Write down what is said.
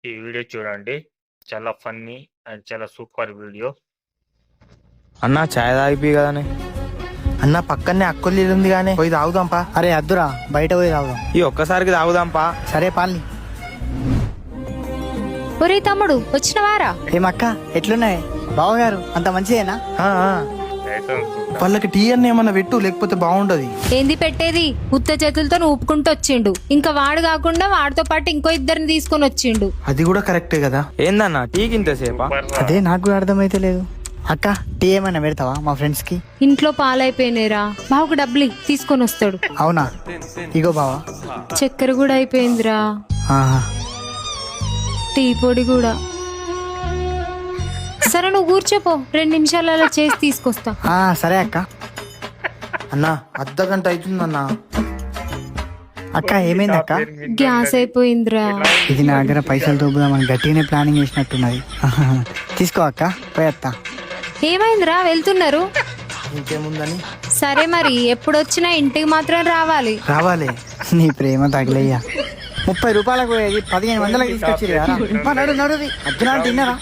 ఈ వీడియో చూడండి. చాలా ఫన్నీ అండ్ చాలా సూపర్ వీడియో. అన్న ఛాయ్ తాగిపి కదనే. అన్న పక్కనే అక్కొల్లి ఉంది గానే పోయి తాగుదాంపా. అరే అద్దురా, బయట పోయి తాగుదాం. ఈ ఒక్కసారికి తాగుదాంపా. సరే పాలి. ఒరే తమ్ముడు వచ్చినవారా? ఏమక్క ఎట్లున్నాయి? బావగారు అంత మంచిదేనా? వాళ్ళకి టీ అన్న ఏమన్నా పెట్టు, లేకపోతే బాగుండదు. ఏంది పెట్టేది? ఉత్త చేతులతో ఊపుకుంటూ వచ్చిండు. ఇంకా వాడు కాకుండా వాడితో పాటు ఇంకో ఇద్దరిని తీసుకొని వచ్చిండు. అది కూడా కరెక్టే కదా. ఏందన్న టీకి ఇంతసేపా? అదే నాకు కూడా అర్థమైతే లేదు. అక్క టీ ఏమైనా పెడతావా మా ఫ్రెండ్స్ కి? ఇంట్లో పాలైపోయినాయిరా, బావుకు డబ్బులు తీసుకొని వస్తాడు. అవునా? ఇగో బావా. చక్కెర కూడా అయిపోయిందిరా, ఆహా. టీ పొడి కూడా. సరే నువ్వు కూర్చోపో, 2 నిమిషాలలో చేసి తీసుకొస్తా. సరే అక్క. అన్న అర్ధగంట అవుతుందన్న. అక్క ఏమైంది అక్క? గ్యాస్ అయిపోయిందిరా. ఇది నా దగ్గర పైసలు దొబ్బుదామని గట్టిగానే ప్లానింగ్ చేసినట్టున్నది. తీసుకో అక్క, పోయేత్తా. ఏమైందిరా, వెళ్తున్నారు? ఇంకేముందని సరే మరి ఎప్పుడొచ్చినా ఇంటికి మాత్రం రావాలి. రావాలి. నీ ప్రేమ తగిలయ్యా. 30 రూపాయలకు పోయేది 1500కి తీసుకొచ్చి నడు నడుది అర్జున తిన్నారా?